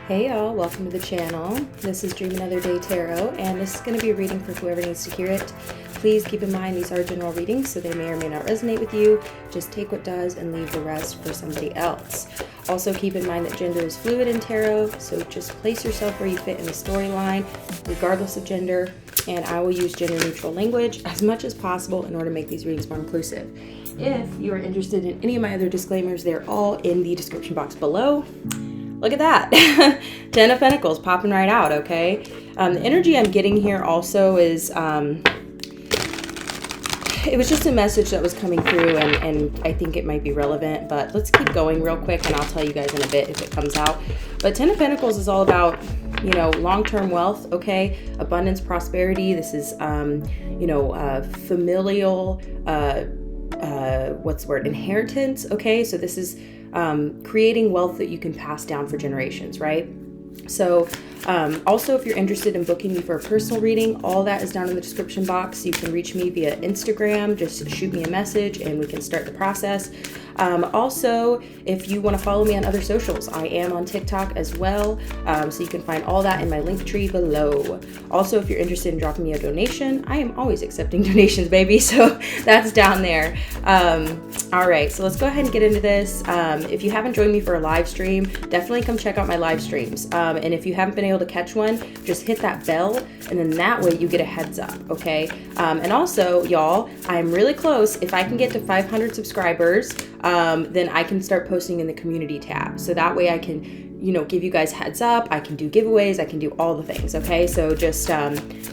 Hey y'all, welcome to the channel. This is Dream Another Day Tarot, and this is going to be a reading for whoever needs to hear it. Please keep in mind these are general readings, so they may or may not resonate with you. Just take what does and leave the rest for somebody else. Also keep in mind that gender is fluid in tarot, so just place yourself where you fit in the storyline, regardless of gender, and I will use gender neutral language as much as possible in order to make these readings more inclusive. If you are interested in any of my other disclaimers, they're all in the description box below. Look at that. 10 of Pentacles popping right out, okay? The energy I'm getting here also is, it was just a message that was coming through, and I think it might be relevant, but let's keep going real quick and I'll tell you guys in a bit if it comes out. But 10 of Pentacles is all about, you know, long-term wealth, okay? Abundance, prosperity. This is, familial, what's the word? Inheritance, okay? So this is creating wealth that you can pass down for generations, right? So also, if you're interested in booking me for a personal reading, all that is down in the description box. You can reach me via Instagram. Just shoot me a message and we can start the process. Also, if you want to follow me on other socials, I am on TikTok as well. So you can find all that in my link tree below. Also, if you're interested in dropping me a donation, I am always accepting donations, baby. So that's down there. All right, so let's go ahead and get into this. If you haven't joined me for a live stream, definitely come check out my live streams. And if you haven't been able to catch one, just hit that bell, and then that way you get a heads up, okay? And also, y'all, I'm really close. If I can get to 500 subscribers, then I can start posting in the community tab. So that way I can, you know, give you guys heads up. I can do giveaways. I can do all the things, okay? So just,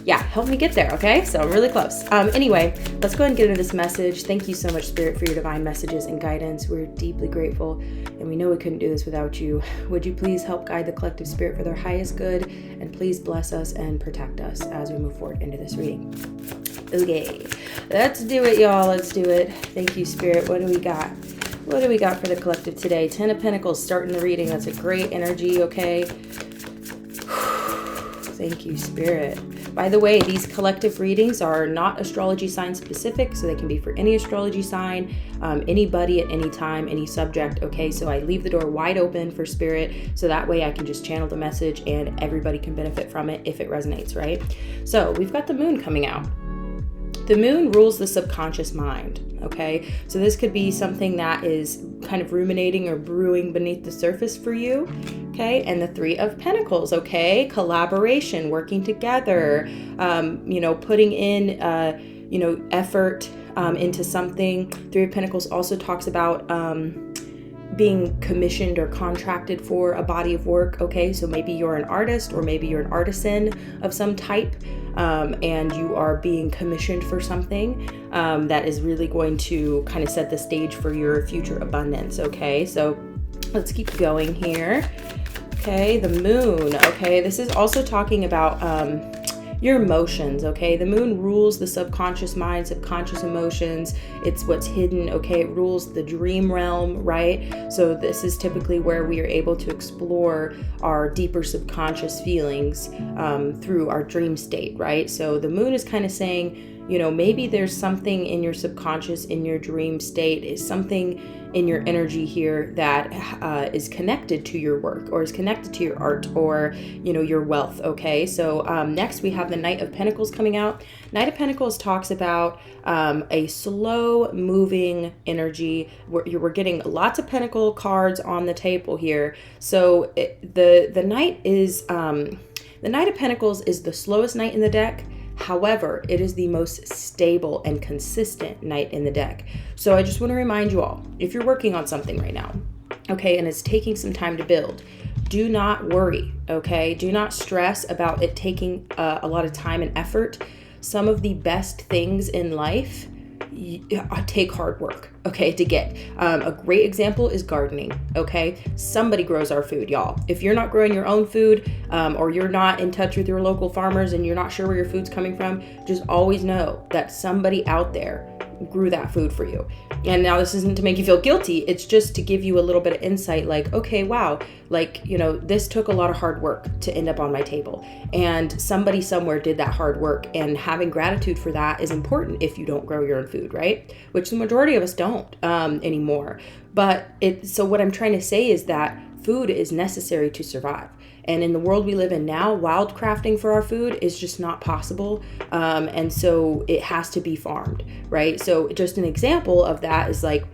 yeah, help me get there, okay? So I'm really close. Anyway, let's go ahead and get into this message. Thank you so much, Spirit, for your divine messages and guidance. We're deeply grateful, and we know we couldn't do this without you. Would you please help guide the collective spirit for their highest good, and please bless us and protect us as we move forward into this reading. Okay, let's do it, y'all. Let's do it. Thank you, Spirit. What do we got? What do we got for the collective today? 10 of Pentacles starting the reading. That's a great energy, okay? Thank you, Spirit. By the way, these collective readings are not astrology sign specific, so they can be for any astrology sign, anybody at any time, any subject, okay? So I leave the door wide open for Spirit, so that way I can just channel the message and everybody can benefit from it if it resonates, right? So we've got the moon coming out. The moon rules the subconscious mind, okay? So this could be something that is kind of ruminating or brewing beneath the surface for you, okay? And the 3 of Pentacles, okay? Collaboration, working together, putting in, effort into something. 3 of Pentacles also talks about being commissioned or contracted for a body of work, okay? So maybe you're an artist or maybe you're an artisan of some type, and you are being commissioned for something that is really going to kind of set the stage for your future abundance, okay? So let's keep going here. Okay, the moon, okay? This is also talking about your emotions, okay? The moon rules the subconscious mind, subconscious emotions. It's what's hidden, okay? It rules the dream realm, right? So this is typically where we are able to explore our deeper subconscious feelings through our dream state, right? So the moon is kind of saying, you know, maybe there's something in your subconscious, in your dream state, is something in your energy here that is connected to your work or is connected to your art or, you know, your wealth, okay? So next we have the Knight of Pentacles coming out. Knight of Pentacles talks about a slow moving energy. We're getting lots of Pentacle cards on the table here. So the Knight is, the Knight of Pentacles is the slowest Knight in the deck. However, it is the most stable and consistent Knight in the deck. So I just want to remind you all, if you're working on something right now, okay, and it's taking some time to build, do not worry, okay? Do not stress about it taking a lot of time and effort. Some of the best things in life take hard work, okay, to get. A great example is gardening, okay? Somebody grows our food, y'all. If you're not growing your own food, or you're not in touch with your local farmers and you're not sure where your food's coming from, just always know that somebody out there grew that food for you. And now this isn't to make you feel guilty. It's just to give you a little bit of insight, like, okay, wow, like, you know, this took a lot of hard work to end up on my table. And somebody somewhere did that hard work, and having gratitude for that is important if you don't grow your own food, right? Which the majority of us don't anymore. But so what I'm trying to say is that food is necessary to survive. And in the world we live in now, wildcrafting for our food is just not possible. And so it has to be farmed, right? So just an example of that is like,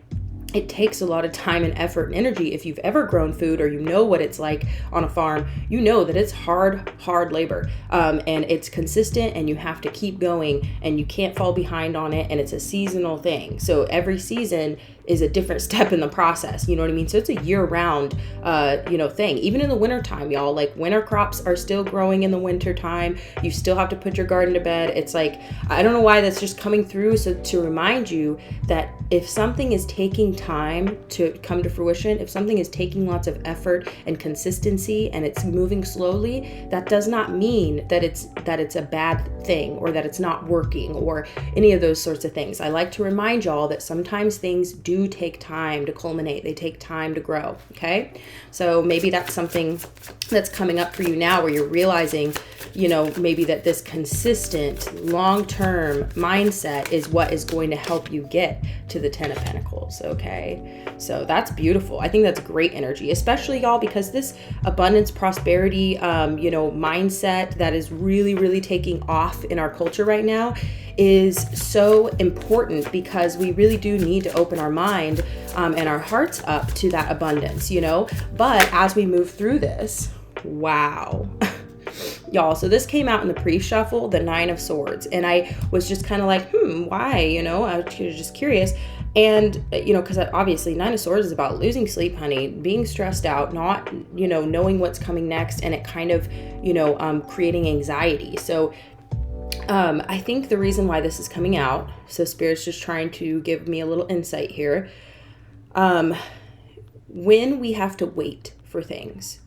it takes a lot of time and effort and energy. If you've ever grown food or you know what it's like on a farm, you know that it's hard labor, and it's consistent, and you have to keep going, and you can't fall behind on it, and it's a seasonal thing. So every season is a different step in the process, you know what I mean? So it's a year-round thing. Even in the wintertime, y'all, like winter crops are still growing in the wintertime. You still have to put your garden to bed. It's like, I don't know why that's just coming through. So to remind you that if something is taking time to come to fruition, if something is taking lots of effort and consistency and it's moving slowly, that does not mean that it's a bad thing or that it's not working or any of those sorts of things. I like to remind y'all that sometimes things do take time to culminate. They take time to grow. Okay. So maybe that's something that's coming up for you now where you're realizing, maybe that this consistent long-term mindset is what is going to help you get to the 10 of Pentacles. Okay. So that's beautiful. I think that's great energy, especially y'all, because this abundance, prosperity, mindset that is really, really taking off in our culture right now is so important, because we really do need to open our mind and our hearts up to that abundance, but as we move through this, wow. Y'all, so this came out in the pre-shuffle, the 9 of Swords, and I was just kind of like, why, I was just curious. And, because obviously 9 of Swords is about losing sleep, honey, being stressed out, not, knowing what's coming next, and it kind of, creating anxiety. So I think the reason why this is coming out, so Spirit's just trying to give me a little insight here. When we have to wait for things,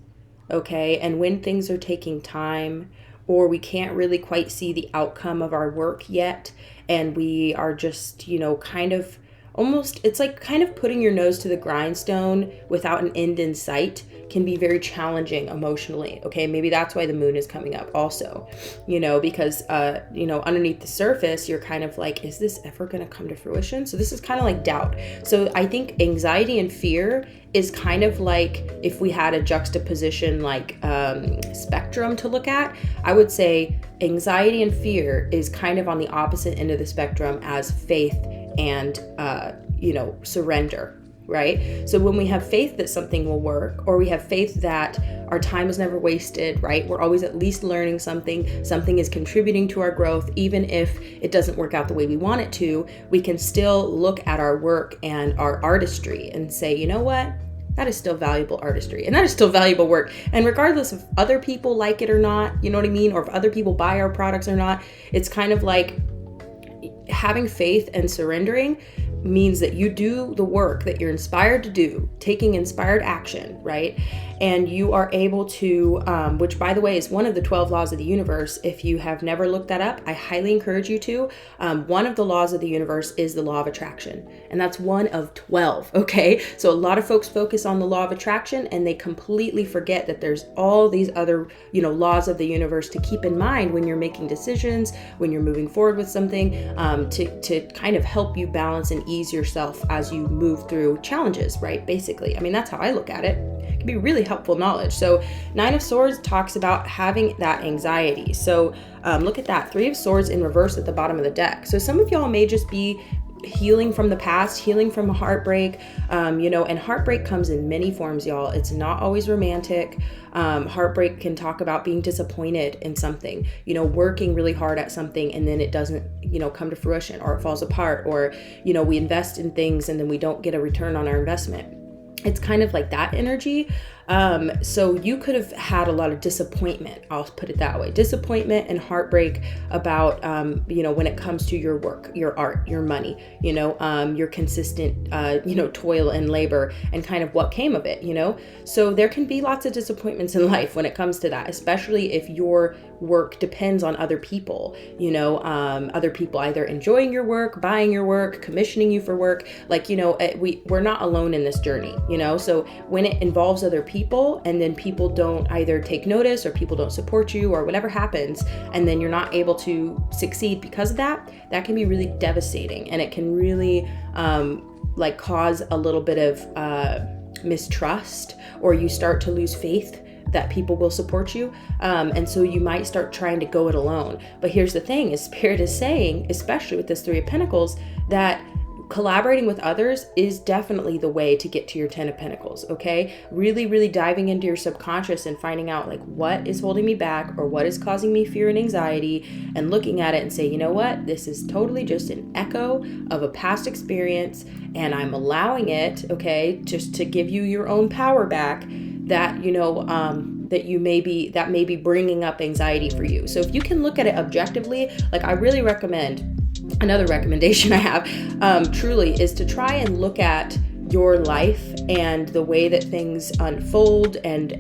okay, and when things are taking time, or we can't really quite see the outcome of our work yet, and we are just, kind of almost, it's like kind of putting your nose to the grindstone without an end in sight can be very challenging emotionally. Okay. Maybe that's why the moon is coming up also, because, underneath the surface, you're kind of like, is this ever going to come to fruition? So this is kind of like doubt. So I think anxiety and fear is kind of like, if we had a juxtaposition, like, spectrum to look at, I would say anxiety and fear is kind of on the opposite end of the spectrum as faith and, surrender. Right? So when we have faith that something will work, or we have faith that our time is never wasted, right? We're always at least learning something is contributing to our growth. Even if it doesn't work out the way we want it to, we can still look at our work and our artistry and say, you know what? That is still valuable artistry, and that is still valuable work. And regardless if other people like it or not, you know what I mean? Or if other people buy our products or not, it's kind of like having faith and surrendering means that you do the work that you're inspired to do, taking inspired action, right? And you are able to, which by the way is one of the 12 laws of the universe. If you have never looked that up, I highly encourage you to. One of the laws of the universe is the law of attraction, and that's one of 12, okay? So a lot of folks focus on the law of attraction, and they completely forget that there's all these other, laws of the universe to keep in mind when you're making decisions, when you're moving forward with something, to kind of help you balance and ease yourself as you move through challenges, right? Basically, I mean, that's how I look at it. It can be really helpful knowledge. So 9 of Swords talks about having that anxiety. So look at that, 3 of Swords in reverse at the bottom of the deck. So some of y'all may just be healing from the past, healing from a heartbreak, and heartbreak comes in many forms, y'all. It's not always romantic. Heartbreak can talk about being disappointed in something, working really hard at something, and then it doesn't, come to fruition, or it falls apart, or, we invest in things and then we don't get a return on our investment. It's kind of like that energy. So you could have had a lot of disappointment, I'll put it that way, disappointment and heartbreak about, when it comes to your work, your art, your money, your consistent, toil and labor, and kind of what came of it, So there can be lots of disappointments in life when it comes to that, especially if your work depends on other people, other people either enjoying your work, buying your work, commissioning you for work. Like, we're not alone in this journey, so when it involves other people, and then people don't either take notice, or people don't support you, or whatever happens, and then you're not able to succeed because of that, that can be really devastating. And it can really cause a little bit of mistrust, or you start to lose faith that people will support you. And so you might start trying to go it alone. But here's the thing, is Spirit is saying, especially with this 3 of Pentacles, that collaborating with others is definitely the way to get to your 10 of Pentacles, okay? Really, really diving into your subconscious and finding out like what is holding me back or what is causing me fear and anxiety, and looking at it and say, you know what? This is totally just an echo of a past experience, and I'm allowing it, okay, just to give you your own power back that, you know, that may be bringing up anxiety for you. So if you can look at it objectively, like I really recommend, another recommendation I have truly is to try and look at your life and the way that things unfold and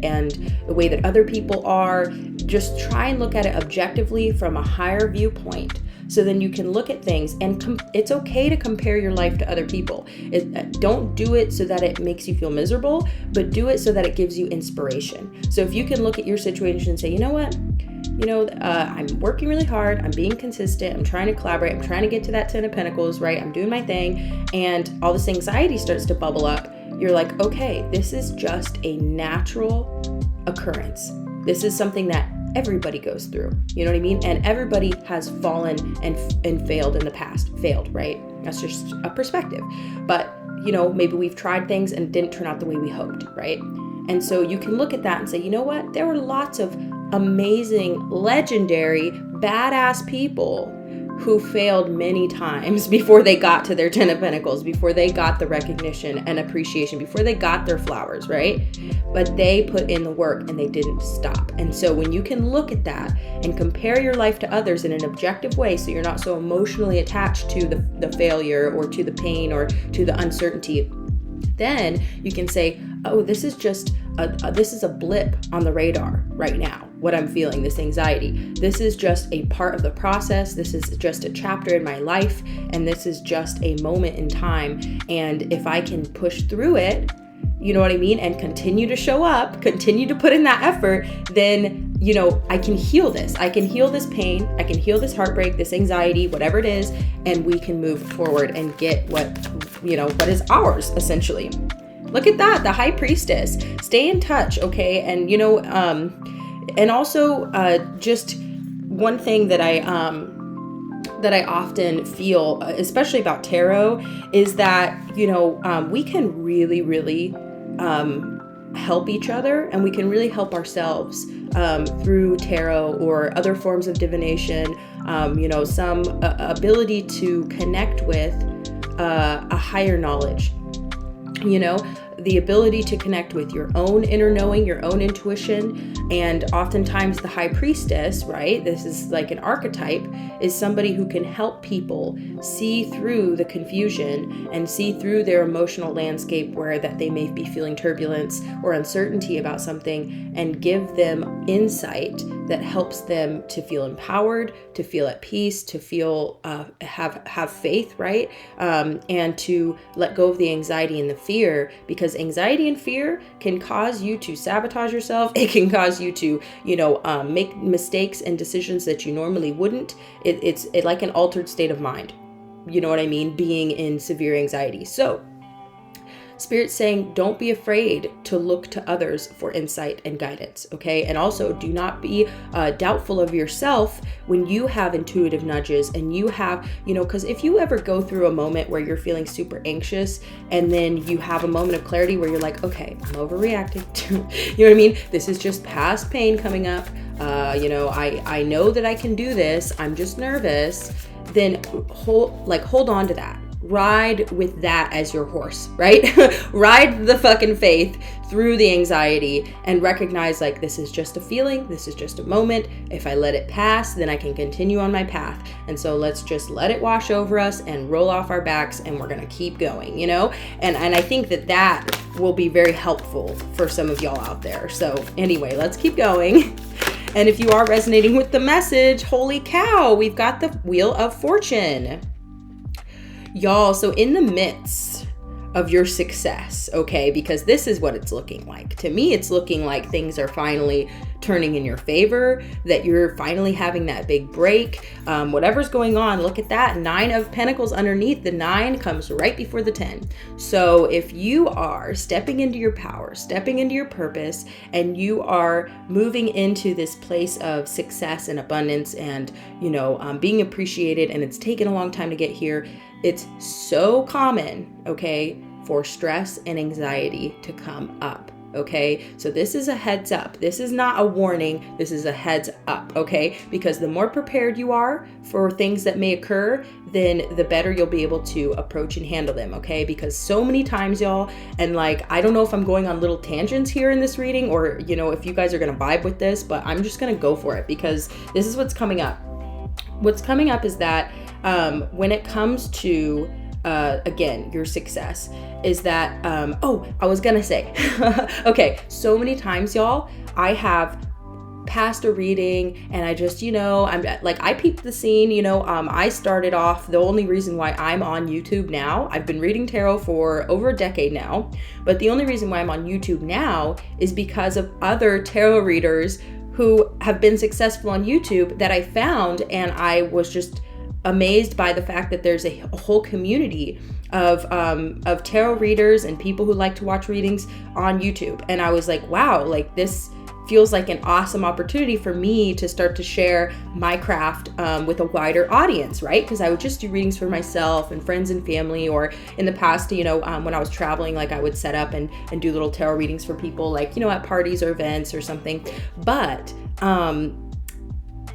the way that other people are. Just try and look at it objectively from a higher viewpoint. So then you can look at things, and it's okay to compare your life to other people. Don't do it so that it makes you feel miserable, but do it so that it gives you inspiration. So if you can look at your situation and say, you know what? You know, I'm working really hard. I'm being consistent. I'm trying to collaborate. I'm trying to get to that 10 of Pentacles, right? I'm doing my thing. And all this anxiety starts to bubble up. You're like, okay, this is just a natural occurrence. This is something that everybody goes through. You know what I mean? And everybody has fallen and failed in the past. Failed, right? That's just a perspective. But, you know, maybe we've tried things and it didn't turn out the way we hoped, right? And so you can look at that and say, you know what? There were lots of amazing, legendary, badass people who failed many times before they got to their 10 of Pentacles, before they got the recognition and appreciation, before they got their flowers, right? But they put in the work and they didn't stop. And so when you can look at that and compare your life to others in an objective way, so you're not so emotionally attached to the failure or to the pain or to the uncertainty, then you can say, oh, this is just this is a blip on the radar right now, what I'm feeling, this anxiety. This is just a part of the process. This is just a chapter in my life, and this is just a moment in time. And if I can push through it, you know what I mean, and continue to show up, continue to put in that effort, then, you know, I can heal this. I can heal this pain. I can heal this heartbreak, this anxiety, whatever it is, and we can move forward and get what is ours, essentially. Look at that, the High Priestess. Stay in touch, okay? And, you know, and also just one thing that I often feel, especially about tarot, is that, you know, we can really, really help each other, and we can really help ourselves through tarot or other forms of divination, you know, some ability to connect with a higher knowledge. You know, the ability to connect with your own inner knowing, your own intuition. And oftentimes the High Priestess, right? This is like an archetype, is somebody who can help people see through the confusion and see through their emotional landscape where that they may be feeling turbulence or uncertainty about something, and give them insight that helps them to feel empowered, to feel at peace, to feel have faith, right? And to let go of the anxiety and the fear, because anxiety and fear can cause you to sabotage yourself. It can cause you to, you know, make mistakes and decisions that you normally wouldn't. It's like an altered state of mind. You know what I mean? Being in severe anxiety. So Spirit's saying, don't be afraid to look to others for insight and guidance, okay? And also do not be doubtful of yourself when you have intuitive nudges and you have, you know, because if you ever go through a moment where you're feeling super anxious and then you have a moment of clarity where you're like, okay, I'm overreacting to, you know what I mean? This is just past pain coming up. You know, I know that I can do this. I'm just nervous. Then hold on to that. Ride with that as your horse, right? Ride the fucking faith through the anxiety and recognize, like, this is just a feeling. This is just a moment. If I let it pass, then I can continue on my path. And so let's just let it wash over us and roll off our backs, and we're going to keep going, you know? And I think that will be very helpful for some of y'all out there. So anyway, let's keep going. And if you are resonating with the message, holy cow, we've got the Wheel of Fortune. Y'all, so in the midst of your success, okay, because this is what it's looking like. To me, it's looking like things are finally turning in your favor, that you're finally having that big break. Whatever's going on, look at that. 9 of Pentacles underneath. The 9 comes right before the 10. So if you are stepping into your power, stepping into your purpose, and you are moving into this place of success and abundance and, being appreciated, and it's taken a long time to get here, it's so common, okay, for stress and anxiety to come up. Okay, so this is a heads up. This is not a warning. This is a heads up, okay? Because the more prepared you are for things that may occur, then the better you'll be able to approach and handle them, okay? Because so many times, y'all, and I don't know if I'm going on little tangents here in this reading, or, if you guys are gonna vibe with this, but I'm just gonna go for it because this is what's coming up. What's coming up is that when it comes to again, your success is that, I was gonna say, okay, so many times, y'all, I have passed a reading and I just, I peeped the scene, I started off, the only reason why I'm on YouTube now, I've been reading tarot for over a decade now, but the only reason why I'm on YouTube now is because of other tarot readers who have been successful on YouTube that I found, and I was just amazed by the fact that there's a whole community of tarot readers and people who like to watch readings on YouTube. And I was like, wow, this feels like an awesome opportunity for me to start to share my craft with a wider audience, right? Because I would just do readings for myself and friends and family, or in the past, when I was traveling, I would set up and do little tarot readings for people, at parties or events or something. But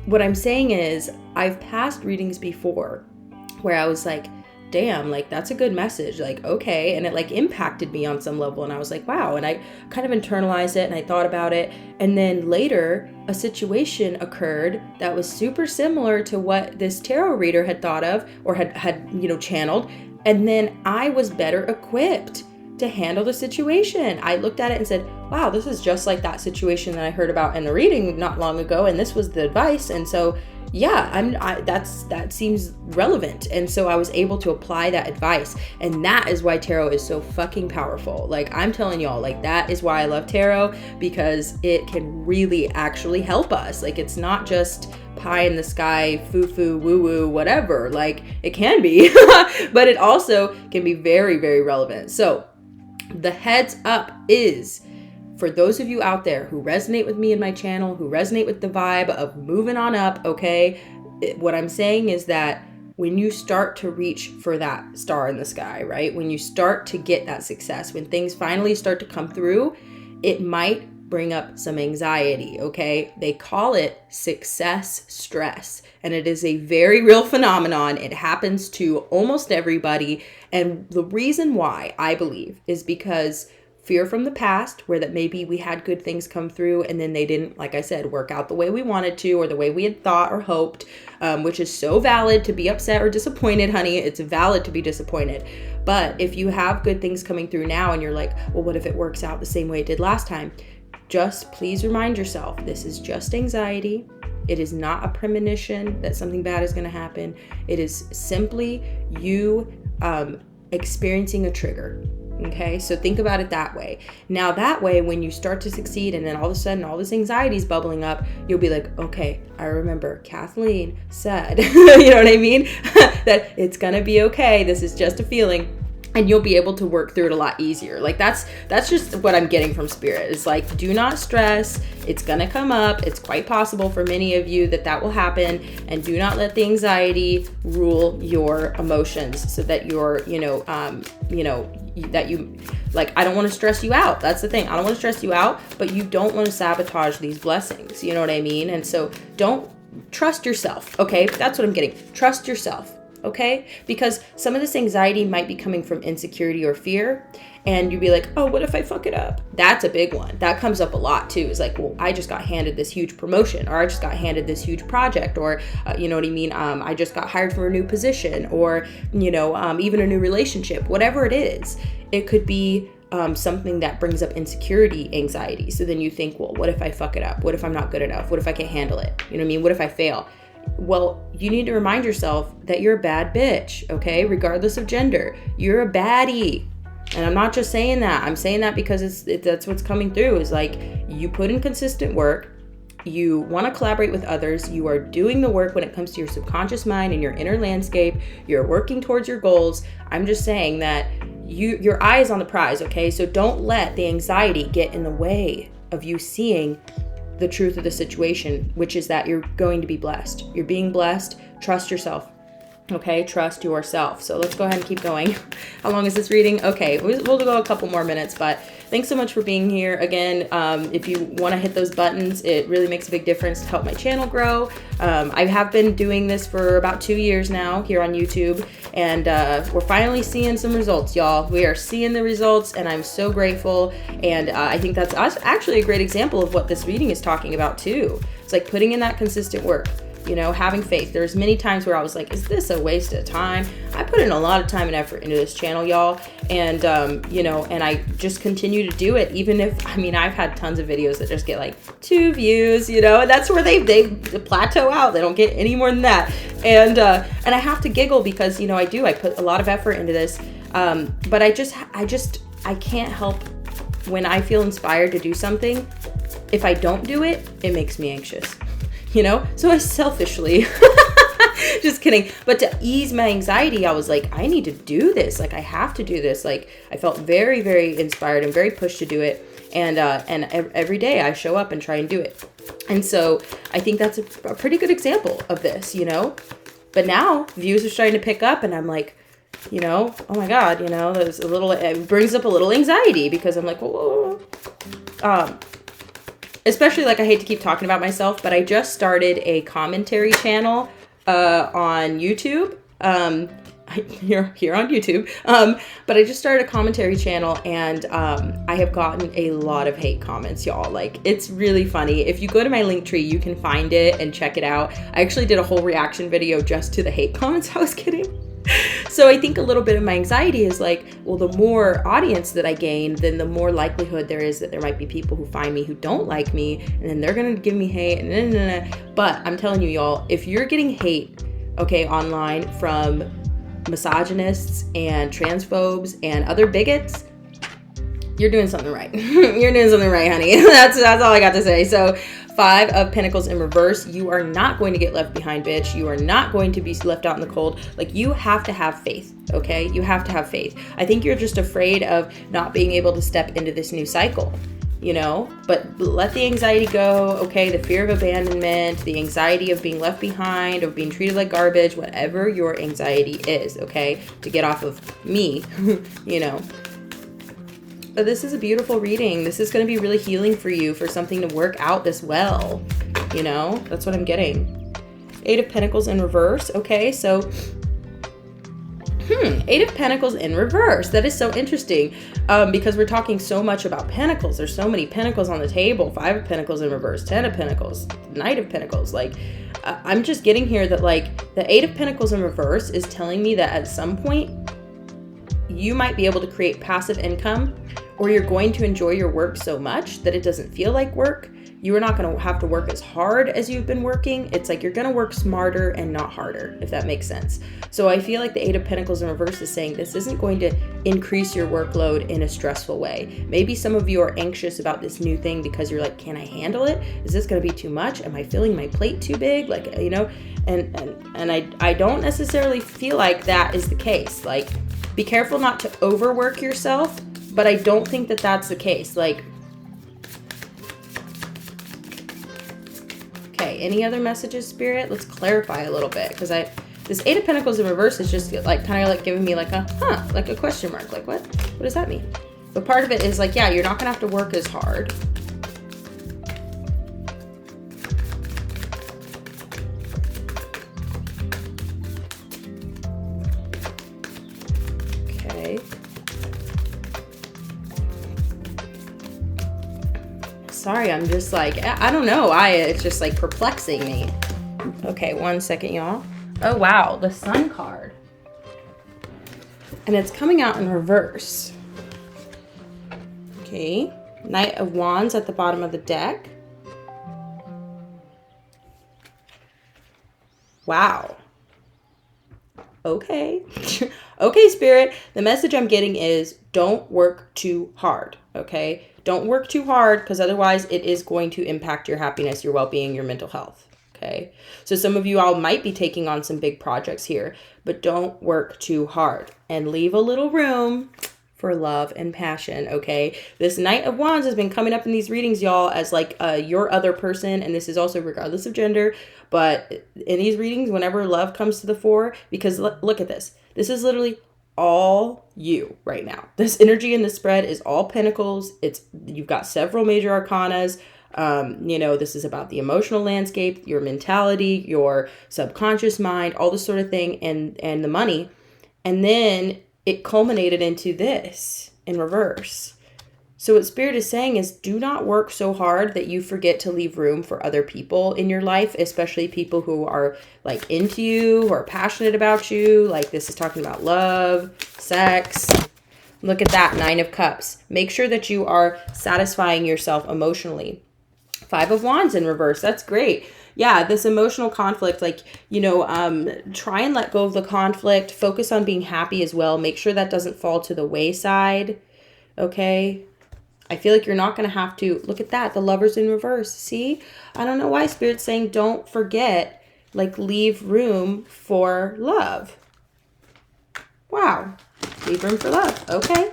what I'm saying is, I've passed readings before where I was like, damn, that's a good message, okay, and it impacted me on some level, and I was like, wow, and I kind of internalized it and I thought about it, and then later a situation occurred that was super similar to what this tarot reader had thought of or had channeled, and then I was better equipped to handle the situation. I looked at it and said, wow, this is just like that situation that I heard about in the reading not long ago, and this was the advice, and so yeah, that seems relevant. And so I was able to apply that advice. And that is why tarot is so fucking powerful. I'm telling y'all, that is why I love tarot, because it can really actually help us. It's not just pie in the sky, foo-foo, woo-woo, whatever. It can be, but it also can be very, very relevant. So the heads up is, for those of you out there who resonate with me and my channel, who resonate with the vibe of moving on up, okay, what I'm saying is that when you start to reach for that star in the sky, right? When you start to get that success, when things finally start to come through, it might bring up some anxiety, okay? They call it success stress, and it is a very real phenomenon. It happens to almost everybody. And the reason why, I believe, is because fear from the past, where that maybe we had good things come through and then they didn't, like I said, work out the way we wanted to or the way we had thought or hoped, which is so valid to be upset or disappointed, honey. It's valid to be disappointed. But if you have good things coming through now and you're like, well, what if it works out the same way it did last time? Just please remind yourself, this is just anxiety. It is not a premonition that something bad is going to happen. It is simply you experiencing a trigger. Okay, so think about it that way. Now that way, when you start to succeed and then all of a sudden all this anxiety is bubbling up, you'll be like, okay, I remember Kathleen said, you know what I mean? That it's gonna be okay. This is just a feeling. And you'll be able to work through it a lot easier. That's just what I'm getting from Spirit. It's do not stress. It's gonna come up. It's quite possible for many of you that will happen. And do not let the anxiety rule your emotions, so that you're, that you, I don't want to stress you out. That's the thing. I don't want to stress you out, but you don't want to sabotage these blessings. You know what I mean? And so don't trust yourself. Okay, that's what I'm getting. Trust yourself. Okay? Because some of this anxiety might be coming from insecurity or fear, and you'd be like, oh, what if I fuck it up? That's a big one. That comes up a lot too. It's well, I just got handed this huge promotion, or I just got handed this huge project, or you know what I mean? I just got hired for a new position, or, even a new relationship, whatever it is. It could be something that brings up insecurity, anxiety. So then you think, well, what if I fuck it up? What if I'm not good enough? What if I can't handle it? You know what I mean? What if I fail? Well, you need to remind yourself that you're a bad bitch, okay? Regardless of gender, you're a baddie. And I'm not just saying that. I'm saying that because that's what's coming through is you put in consistent work. You want to collaborate with others. You are doing the work when it comes to your subconscious mind and your inner landscape. You're working towards your goals. I'm just saying that your eye is on the prize, okay? So don't let the anxiety get in the way of you seeing the truth of the situation, which is that you're going to be blessed. You're being blessed. Trust yourself. Okay, trust yourself. So let's go ahead and keep going. How long is this reading? Okay, we'll go a couple more minutes, but thanks so much for being here. Again, if you want to hit those buttons, it really makes a big difference to help my channel grow. I have been doing this for about 2 years now here on YouTube, and we're finally seeing some results, y'all. We are seeing the results, and I'm so grateful. And I think that's actually a great example of what this reading is talking about too. It's like putting in that consistent work. You know, having faith. There's many times where I was like, is this a waste of time? I put in a lot of time and effort into this channel, y'all. And, you know, and I just continue to do it. Even if, I mean, I've had tons of videos that just get like 2 views, you know, and that's where they plateau out. They don't get any more than that. And I have to giggle because, you know, I put a lot of effort into this. But I can't help when I feel inspired to do something. If I don't do it, it makes me anxious. You know, so I selfishly, just kidding. But to ease my anxiety, I was like, I need to do this. Like, I have to do this. Like, I felt very, very inspired and very pushed to do it. And every day I show up and try and do it. And so I think that's a pretty good example of this, you know. But now views are starting to pick up, and I'm like, you know, oh my God, you know, there's a little, it brings up a little anxiety because I'm like, whoa. Especially, like, I hate to keep talking about myself, but I just started a commentary channel on YouTube. Here on YouTube. But I just started a commentary channel, and I have gotten a lot of hate comments, y'all. Like, it's really funny. If you go to my link tree, you can find it and check it out. I actually did a whole reaction video just to the hate comments I was getting. So I think a little bit of my anxiety is like, well, the more audience that I gain, then the more likelihood there is that there might be people who find me who don't like me, and then they're gonna give me hate. But I'm telling you, y'all, if you're getting hate, okay, online from misogynists and transphobes and other bigots, you're doing something right. You're doing something right, honey. That's all I got to say. So 5 of Pentacles in reverse. You are not going to get left behind, bitch. You are not going to be left out in the cold. Like, you have to have faith, okay? You have to have faith. I think you're just afraid of not being able to step into this new cycle, you know? But let the anxiety go, okay? The fear of abandonment, the anxiety of being left behind, of being treated like garbage, whatever your anxiety is, okay? To get off of me, you know? But this is a beautiful reading. This is going to be really healing for you, for something to work out this well. You know, that's what I'm getting. 8 of Pentacles in reverse. Okay, so 8 of Pentacles in reverse. That is so interesting because we're talking so much about Pentacles. There's so many Pentacles on the table. 5 of Pentacles in reverse, 10 of Pentacles, Knight of Pentacles. Like, I'm just getting here that, like, the 8 of Pentacles in reverse is telling me that at some point you might be able to create passive income, or you're going to enjoy your work so much that it doesn't feel like work. You are not going to have to work as hard as you've been working. It's like you're going to work smarter and not harder, if that makes sense. So I feel like the 8 of Pentacles in reverse is saying this isn't going to increase your workload in a stressful way. Maybe some of you are anxious about this new thing because you're like, can I handle it? Is this going to be too much? Am I filling my plate too big? Like, you know, and I don't necessarily feel like that is the case. Like, be careful not to overwork yourself, but I don't think that that's the case. Like, okay, any other messages, Spirit? Let's clarify a little bit, because this 8 of Pentacles in reverse is just like kind of like giving me like a like a question mark. Like, what does that mean? But part of it is like, yeah, you're not gonna have to work as hard. Okay. Sorry, I'm just like, I don't know. It's just like perplexing me. Okay, one second, y'all. Oh, wow, the Sun card. And it's coming out in reverse. Okay, Knight of Wands at the bottom of the deck. Wow. Okay. Okay, Spirit. The message I'm getting is don't work too hard, okay? don't work too hard, because otherwise it is going to impact your happiness, your well-being, your mental health. Okay. So some of you all might be taking on some big projects here, but don't work too hard and leave a little room for love and passion. Okay. This Knight of Wands has been coming up in these readings, y'all, as like your other person. And this is also regardless of gender, but in these readings, whenever love comes to the fore, because look at this. This is literally all you right now. This energy in the spread is all Pentacles. You've got several major arcanas. This is about the emotional landscape, your mentality, your subconscious mind, all this sort of thing, and the money. And then it culminated into this in reverse. So what Spirit is saying is, do not work so hard that you forget to leave room for other people in your life, especially people who are like into you, who are passionate about you. Like this is talking about love, sex. Look at that, 9 of Cups. Make sure that you are satisfying yourself emotionally. 5 of Wands in reverse. That's great. Yeah, this emotional conflict, like, try and let go of the conflict. Focus on being happy as well. Make sure that doesn't fall to the wayside. Okay. I feel like you're not going to have to. Look at that. The Lovers in reverse. See? I don't know why Spirit's saying don't forget, like, leave room for love. Wow. Leave room for love. Okay.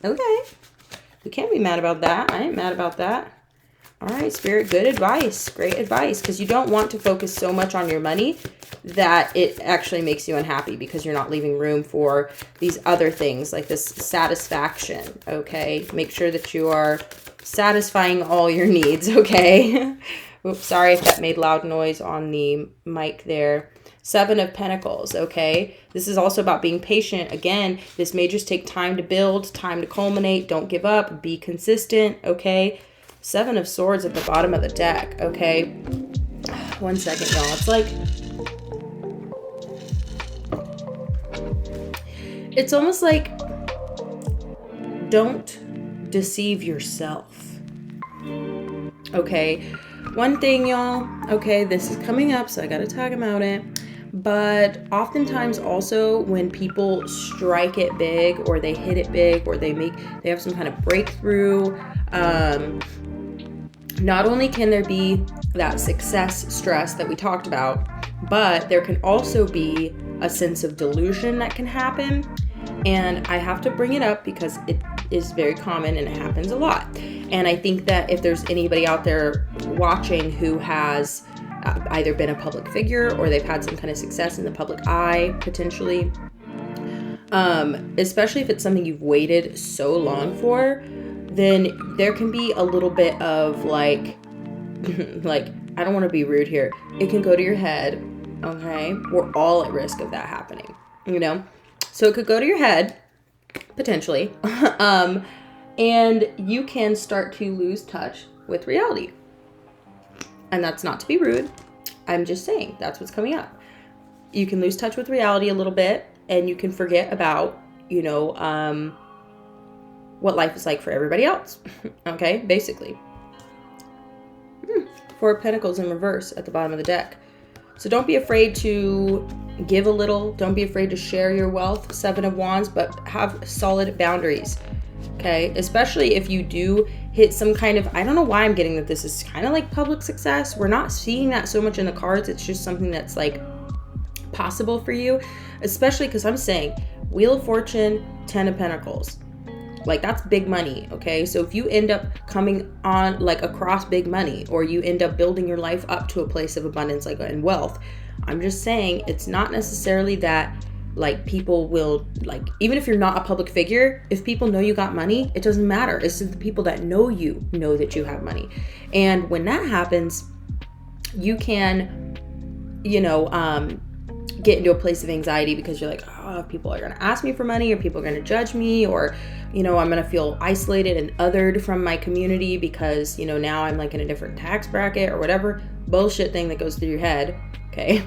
Okay. You can't be mad about that. I ain't mad about that. All right, Spirit, good advice. Great advice, because you don't want to focus so much on your money that it actually makes you unhappy, because you're not leaving room for these other things like this satisfaction, okay? Make sure that you are satisfying all your needs, okay? Oops, sorry if that made loud noise on the mic there. 7 of Pentacles, okay? This is also about being patient. Again, this may just take time to build, time to culminate. Don't give up. Be consistent, okay? 7 of Swords at the bottom of the deck, okay? 1 second, y'all. It's like, it's almost like, don't deceive yourself, okay? One thing, y'all, okay, this is coming up, so I gotta talk about it. But oftentimes also when people strike it big, or they hit it big, or they have some kind of breakthrough, not only can there be that success stress that we talked about, but there can also be a sense of delusion that can happen. And I have to bring it up because it is very common and it happens a lot. And I think that if there's anybody out there watching who has either been a public figure, or they've had some kind of success in the public eye, potentially, especially if it's something you've waited so long for, then there can be a little bit of like, I don't want to be rude here. It can go to your head, okay? We're all at risk of that happening, So it could go to your head, potentially, and you can start to lose touch with reality. And that's not to be rude. I'm just saying that's what's coming up. You can lose touch with reality a little bit, and you can forget about, what life is like for everybody else. Okay, basically. 4 of Pentacles in reverse at the bottom of the deck. So don't be afraid to give a little. Don't be afraid to share your wealth. 7 of Wands, but have solid boundaries. Okay, especially if you do hit some kind of, I don't know why I'm getting that this is kind of like public success. We're not seeing that so much in the cards. It's just something that's like possible for you, especially because I'm saying Wheel of Fortune, 10 of Pentacles. Like, that's big money, okay? So if you end up coming on, like, across big money, or you end up building your life up to a place of abundance, like, and wealth, I'm just saying it's not necessarily that, like, people will, like, even if you're not a public figure, if people know you got money, it doesn't matter. It's just the people that know you know that you have money. And when that happens, you can, get into a place of anxiety because you're like, oh, people are going to ask me for money, or people are going to judge me, or, I'm going to feel isolated and othered from my community because, now I'm like in a different tax bracket or whatever bullshit thing that goes through your head. Okay.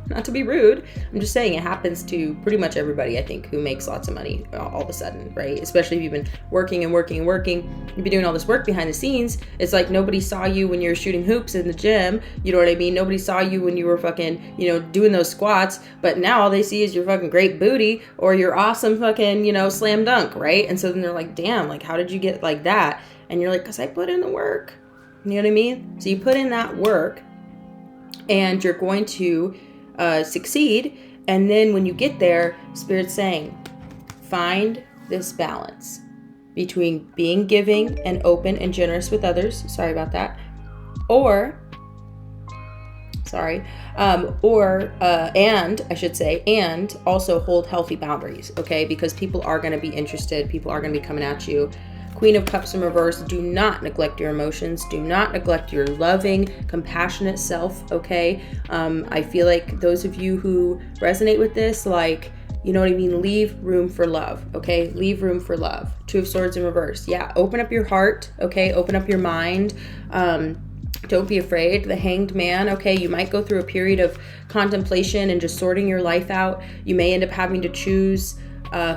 not to be rude. I'm just saying it happens to pretty much everybody, I think, who makes lots of money all of a sudden, right? Especially if you've been working and working and working. You've been doing all this work behind the scenes. It's like nobody saw you when you were shooting hoops in the gym. You know what I mean? Nobody saw you when you were fucking, doing those squats. But now all they see is your fucking great booty or your awesome fucking, slam dunk, right? And so then they're like, damn, like, how did you get like that? And you're like, because I put in the work. You know what I mean? So you put in that work and you're going to succeed. And then when you get there, Spirit's saying, find this balance between being giving and open and generous with others. Sorry about that. And also hold healthy boundaries, okay? Because people are going to be interested. People are going to be coming at you. Queen of Cups in reverse. Do not neglect your emotions. Do not neglect your loving, compassionate self, okay? I feel like those of you who resonate with this, like, you know what I mean? Leave room for love, okay? Leave room for love. Two of Swords in reverse. Yeah, open up your heart, okay? Open up your mind. Don't be afraid. The Hanged Man, okay? You might go through a period of contemplation and just sorting your life out. You may end up having to choose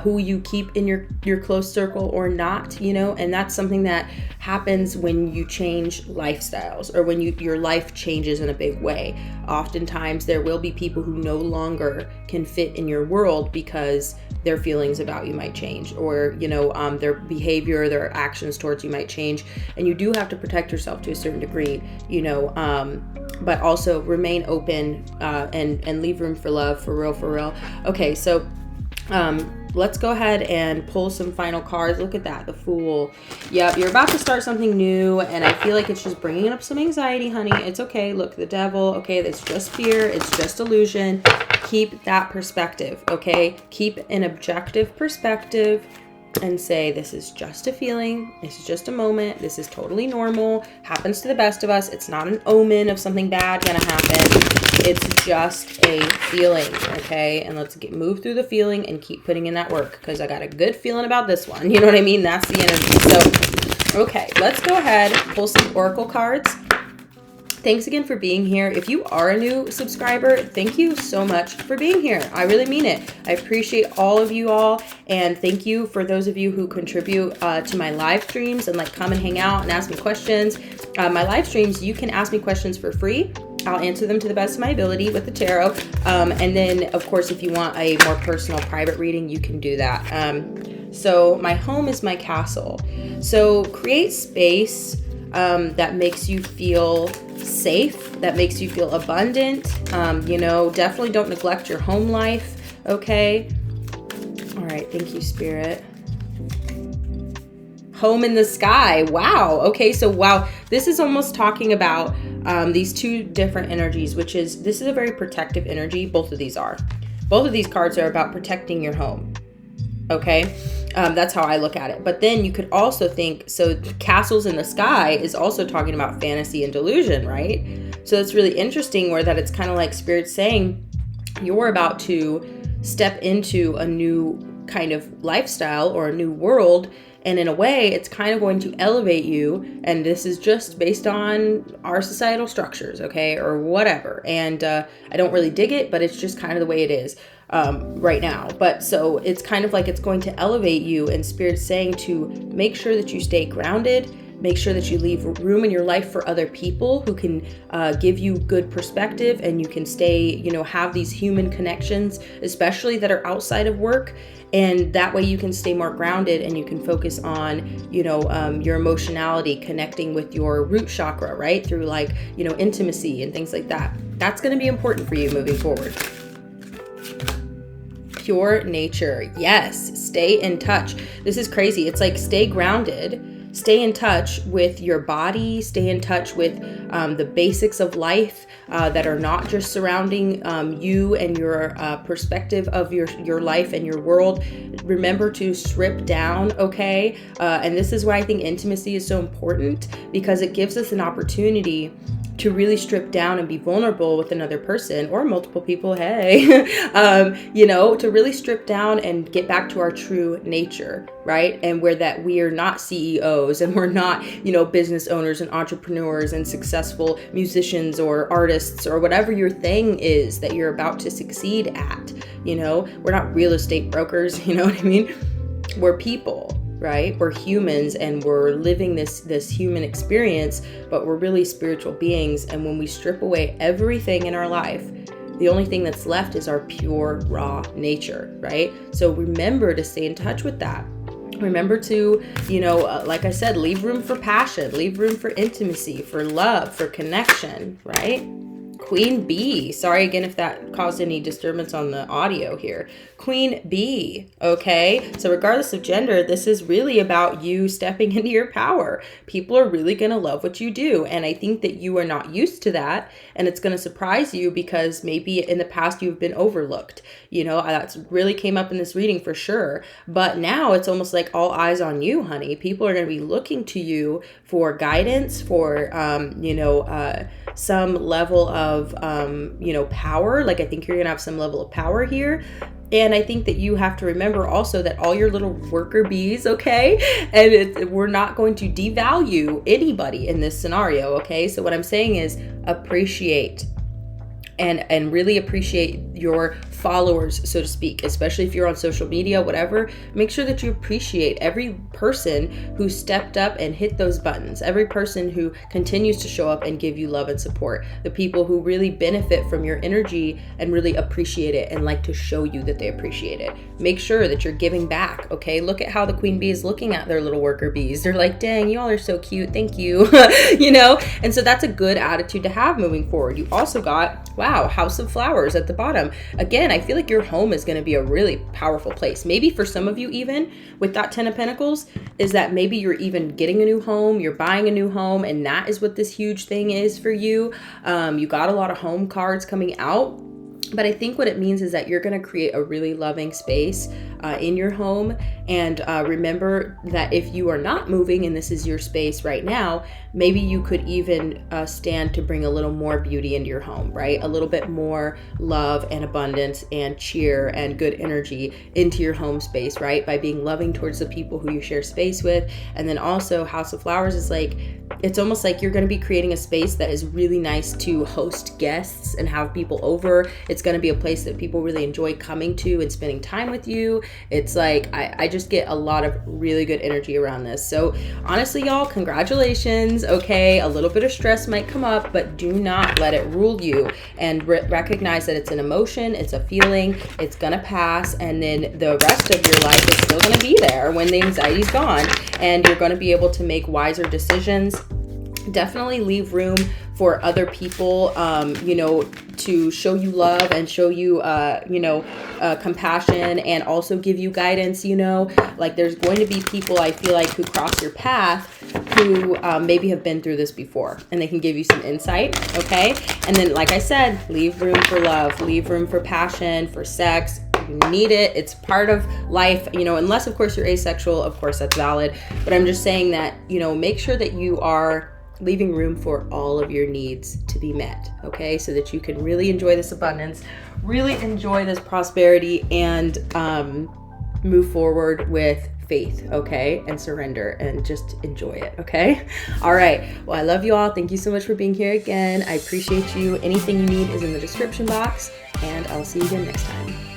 who you keep in your close circle or not, and that's something that happens when you change lifestyles or when your life changes in a big way. Oftentimes there will be people who no longer can fit in your world because their feelings about you might change, or their behavior, their actions towards you might change, and you do have to protect yourself to a certain degree, but also remain open and leave room for love, for real. Okay, so let's go ahead and pull some final cards. Look at that, the Fool. Yep, you're about to start something new, and I feel like it's just bringing up some anxiety, honey. It's okay. Look, the Devil. Okay, that's just fear. It's just illusion. Keep that perspective, okay? Keep an objective perspective and say, this is just a feeling. This is just a moment. This is totally normal. Happens to the best of us. It's not an omen of something bad gonna happen. It's just a feeling, okay? And let's move through the feeling and keep putting in that work, because I got a good feeling about this one. You know what I mean? That's the energy. So, okay, let's go ahead, pull some oracle cards. Thanks again for being here. If you are a new subscriber, thank you so much for being here. I really mean it. I appreciate all of you all. And thank you for those of you who contribute to my live streams and come and hang out and ask me questions. My live streams, you can ask me questions for free. I'll answer them to the best of my ability with the tarot. And then, of course, if you want a more personal private reading, you can do that. So my home is my castle. So create space that makes you feel safe, that makes you feel abundant. Definitely don't neglect your home life, okay? All right, thank you, Spirit. Home in the sky. Wow. Okay, so wow, this is almost talking about these two different energies, this is a very protective energy. Both of these cards are about protecting your home, okay? That's how I look at it. But then you could also think, so castles in the sky is also talking about fantasy and delusion, right? So it's really interesting where that it's kind of like Spirit saying you're about to step into a new kind of lifestyle or a new world. And in a way, it's kind of going to elevate you. And this is just based on our societal structures, okay, or whatever. And I don't really dig it, but it's just kind of the way it is right now. But so it's kind of like it's going to elevate you, and Spirit's saying to make sure that you stay grounded. Make sure that you leave room in your life for other people who can give you good perspective, and you can stay, have these human connections, especially that are outside of work. And that way you can stay more grounded, and you can focus on, your emotionality, connecting with your root chakra, right? Through intimacy and things like that. That's going to be important for you moving forward. Pure nature. Yes. Stay in touch. This is crazy. It's like stay grounded. Stay in touch with your body, stay in touch with the basics of life that are not just surrounding you and your perspective of your life and your world. Remember to strip down, okay? And this is why I think intimacy is so important, because it gives us an opportunity to really strip down and be vulnerable with another person or multiple people, hey, you know, to really strip down and get back to our true nature, right? And where that we are not CEOs and we're not, you know, business owners and entrepreneurs and successful musicians or artists or whatever your thing is that you're about to succeed at. You know, we're not real estate brokers, you know what I mean? We're people, right? We're humans and we're living this human experience, but we're really spiritual beings. And when we strip away everything in our life, the only thing that's left is our pure, raw nature, right? So remember to stay in touch with that. Remember to, you know, like I said, leave room for passion, leave room for intimacy, for love, for connection, right? Queen Bee. Sorry again if that caused any disturbance on the audio here. Queen Bee, okay? So regardless of gender, this is really about you stepping into your power. People are really going to love what you do. And I think that you are not used to that. And it's going to surprise you because maybe in the past you've been overlooked. You know, that's really came up in this reading for sure. But now it's almost like all eyes on you, honey. People are going to be looking to you for guidance, for, some level of, power. Like I think you're going to have some level of power here. And I think that you have to remember also that all your little worker bees, okay? And we're not going to devalue anybody in this scenario, okay? So what I'm saying is appreciate and really appreciate your followers, so to speak, especially if you're on social media, whatever. Make sure that you appreciate every person who stepped up and hit those buttons, every person who continues to show up and give you love and support, the people who really benefit from your energy and really appreciate it and like to show you that they appreciate it. Make sure that you're giving back, okay? Look at how the queen bee is looking at their little worker bees. They're like, dang, you all are so cute, thank you. You know, and so that's a good attitude to have moving forward. You also got, wow, House of Flowers at the bottom. Again, I feel like your home is going to be a really powerful place. Maybe for some of you, even with that 10 of Pentacles, is that maybe you're even getting a new home, you're buying a new home, and that is what this huge thing is for you. You got a lot of home cards coming out. But I think what it means is that you're going to create a really loving space in your home. And remember that if you are not moving and this is your space right now, maybe you could even stand to bring a little more beauty into your home, right? A little bit more love and abundance and cheer and good energy into your home space, right? By being loving towards the people who you share space with. And then also House of Flowers is like, it's almost like you're going to be creating a space that is really nice to host guests and have people over. It's going to be a place that people really enjoy coming to and spending time with you. It's like, I just get a lot of really good energy around this. So honestly, y'all, congratulations. Okay, a little bit of stress might come up, but do not let it rule you, and recognize that it's an emotion, it's a feeling, it's going to pass. And then the rest of your life is still going to be there when the anxiety's gone, and you're going to be able to make wiser decisions. Definitely leave room for other people, to show you love and show you, compassion, and also give you guidance. Like there's going to be people, I feel like, who cross your path who maybe have been through this before, and they can give you some insight, okay? And then, like I said, leave room for love, leave room for passion, for sex. You need it. It's part of life, unless of course you're asexual, of course that's valid. But I'm just saying that, make sure that you are leaving room for all of your needs to be met, okay? So that you can really enjoy this abundance, really enjoy this prosperity, and move forward with faith, okay? And surrender and just enjoy it, okay? All right. Well, I love you all. Thank you so much for being here again. I appreciate you. Anything you need is in the description box, and I'll see you again next time.